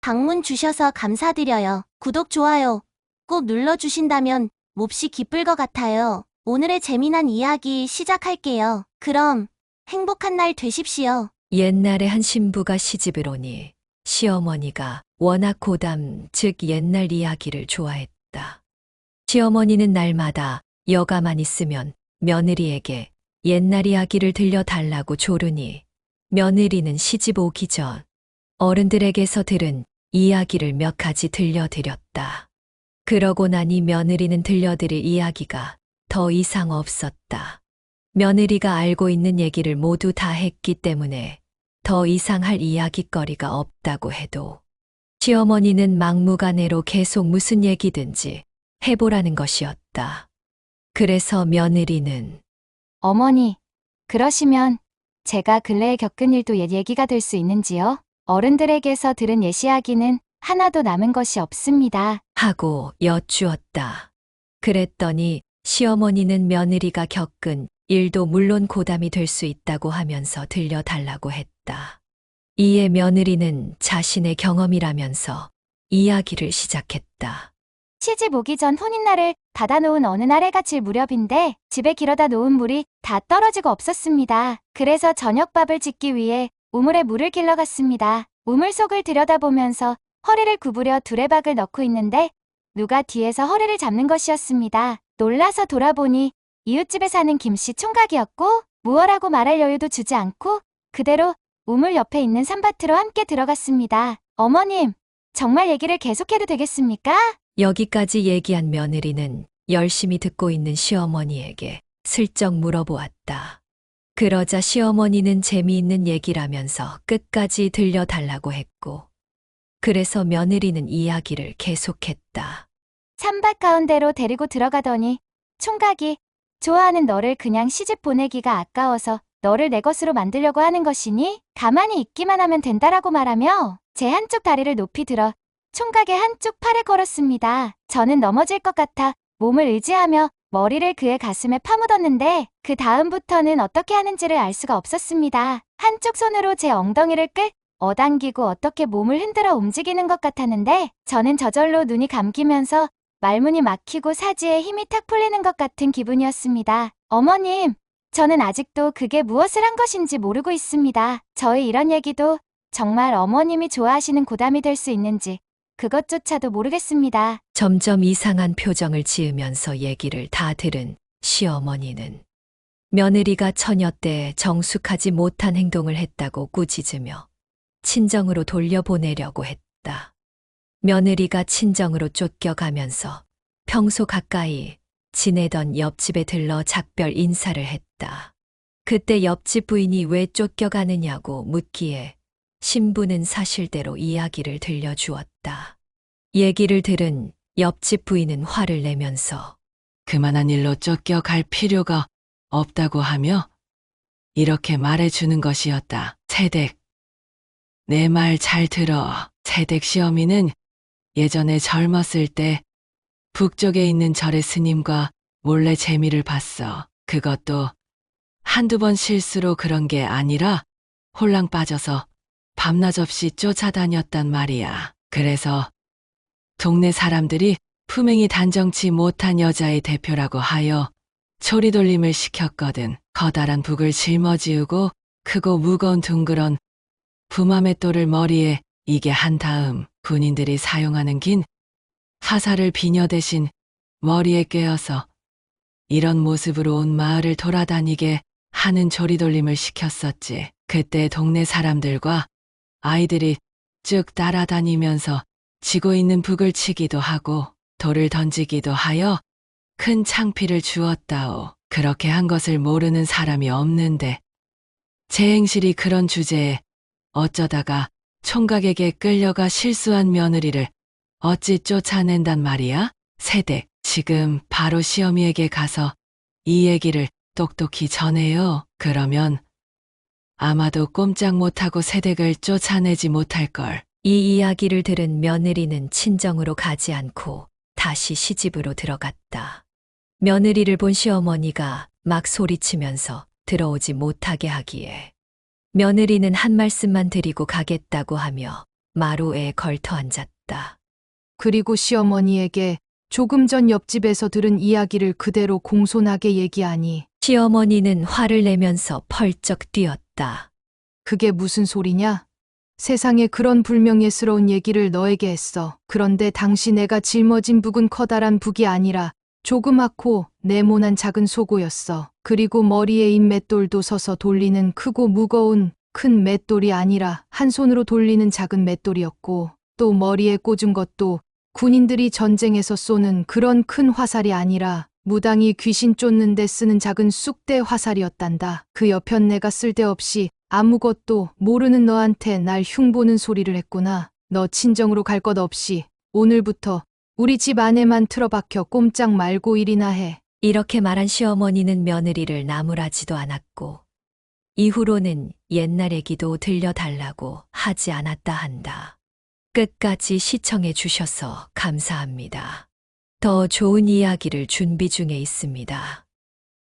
방문 주셔서 감사드려요. 구독, 좋아요 꼭 눌러주신다면 몹시 기쁠 것 같아요. 오늘의 재미난 이야기 시작할게요. 그럼 행복한 날 되십시오. 옛날에 한 신부가 시집을 오니 시어머니가 워낙 고담, 즉 옛날 이야기를 좋아했다. 시어머니는 날마다 여가만 있으면 며느리에게 옛날 이야기를 들려달라고 조르니 며느리는 시집 오기 전 어른들에게서 들은 이야기를 몇 가지 들려드렸다. 그러고 나니 며느리는 들려드릴 이야기가 더 이상 없었다. 며느리가 알고 있는 얘기를 모두 다 했기 때문에 더 이상 할 이야깃거리가 없다고 해도 시어머니는 막무가내로 계속 무슨 얘기든지 해보라는 것이었다. 그래서 며느리는 어머니, 그러시면 제가 근래에 겪은 일도 옛 얘기가 될 수 있는지요? 어른들에게서 들은 옛 이야기는 하나도 남은 것이 없습니다. 하고 여쭈었다. 그랬더니 시어머니는 며느리가 겪은 일도 물론 고담이 될 수 있다고 하면서 들려달라고 했다. 이에 며느리는 자신의 경험이라면서 이야기를 시작했다. 시집 오기 전 혼인날을 닫아놓은 어느 날 해가 질 무렵인데 집에 길어다 놓은 물이 다 떨어지고 없었습니다. 그래서 저녁밥을 짓기 위해 우물에 물을 길러 갔습니다. 우물 속을 들여다보면서 허리를 구부려 두레박을 넣고 있는데 누가 뒤에서 허리를 잡는 것이었습니다. 놀라서 돌아보니 이웃집에 사는 김씨 총각이었고 무엇라고 말할 여유도 주지 않고 그대로 우물 옆에 있는 산밭으로 함께 들어갔습니다. 어머님, 정말 얘기를 계속해도 되겠습니까? 여기까지 얘기한 며느리는 열심히 듣고 있는 시어머니에게 슬쩍 물어보았다. 그러자 시어머니는 재미있는 얘기라면서 끝까지 들려달라고 했고, 그래서 며느리는 이야기를 계속했다. 산밭 가운데로 데리고 들어가더니 총각이 좋아하는 너를 그냥 시집 보내기가 아까워서 너를 내 것으로 만들려고 하는 것이니 가만히 있기만 하면 된다라고 말하며 제 한쪽 다리를 높이 들어 총각의 한쪽 팔에 걸었습니다. 저는 넘어질 것 같아 몸을 의지하며 머리를 그의 가슴에 파묻었는데 그 다음부터는 어떻게 하는지를 알 수가 없었습니다. 한쪽 손으로 제 엉덩이를 어당기고 어떻게 몸을 흔들어 움직이는 것 같았는데 저는 저절로 눈이 감기면서 말문이 막히고 사지에 힘이 탁 풀리는 것 같은 기분이었습니다. 어머님, 저는 아직도 그게 무엇을 한 것인지 모르고 있습니다. 저의 이런 얘기도 정말 어머님이 좋아하시는 고담이 될 수 있는지 그것조차도 모르겠습니다. 점점 이상한 표정을 지으면서 얘기를 다 들은 시어머니는 며느리가 처녀 때 정숙하지 못한 행동을 했다고 꾸짖으며 친정으로 돌려보내려고 했다. 며느리가 친정으로 쫓겨가면서 평소 가까이 지내던 옆집에 들러 작별 인사를 했다. 그때 옆집 부인이 왜 쫓겨가느냐고 묻기에 신부는 사실대로 이야기를 들려주었다. 얘기를 들은 옆집 부인은 화를 내면서 그만한 일로 쫓겨갈 필요가 없다고 하며 이렇게 말해주는 것이었다. 세댁, 내 말 잘 들어. 세댁 시어미는 예전에 젊었을 때 북쪽에 있는 절의 스님과 몰래 재미를 봤어. 그것도 한두 번 실수로 그런 게 아니라 홀랑 빠져서 밤낮 없이 쫓아다녔단 말이야. 그래서 동네 사람들이 품행이 단정치 못한 여자의 대표라고 하여 조리돌림을 시켰거든. 커다란 북을 짊어지우고 크고 무거운 둥그런 부마맷돌을 머리에 이게 한 다음 군인들이 사용하는 긴 화살을 비녀 대신 머리에 꿰어서 이런 모습으로 온 마을을 돌아다니게 하는 조리돌림을 시켰었지. 그때 동네 사람들과 아이들이 쭉 따라다니면서 지고 있는 북을 치기도 하고 돌을 던지기도 하여 큰 창피를 주었다오. 그렇게 한 것을 모르는 사람이 없는데 제 행실이 그런 주제에 어쩌다가 총각에게 끌려가 실수한 며느리를 어찌 쫓아낸단 말이야? 세댁, 지금 바로 시어미에게 가서 이 얘기를 똑똑히 전해요. 그러면 아마도 꼼짝 못하고 세댁을 쫓아내지 못할걸. 이 이야기를 들은 며느리는 친정으로 가지 않고 다시 시집으로 들어갔다. 며느리를 본 시어머니가 막 소리치면서 들어오지 못하게 하기에 며느리는 한 말씀만 드리고 가겠다고 하며 마루에 걸터 앉았다. 그리고 시어머니에게 조금 전 옆집에서 들은 이야기를 그대로 공손하게 얘기하니 시어머니는 화를 내면서 펄쩍 뛰었다. 그게 무슨 소리냐? 세상에 그런 불명예스러운 얘기를 너에게 했어. 그런데 당시 내가 짊어진 북은 커다란 북이 아니라 조그맣고 네모난 작은 소고였어. 그리고 머리에 인 맷돌도 서서 돌리는 크고 무거운 큰 맷돌이 아니라 한 손으로 돌리는 작은 맷돌이었고, 또 머리에 꽂은 것도 군인들이 전쟁에서 쏘는 그런 큰 화살이 아니라 무당이 귀신 쫓는 데 쓰는 작은 쑥대 화살이었단다. 그 옆편 내가 쓸데없이 아무것도 모르는 너한테 날 흉보는 소리를 했구나. 너 친정으로 갈 것 없이 오늘부터 우리 집 안에만 틀어박혀 꼼짝 말고 일이나 해. 이렇게 말한 시어머니는 며느리를 나무라지도 않았고 이후로는 옛날 얘기도 들려달라고 하지 않았다 한다. 끝까지 시청해 주셔서 감사합니다. 더 좋은 이야기를 준비 중에 있습니다.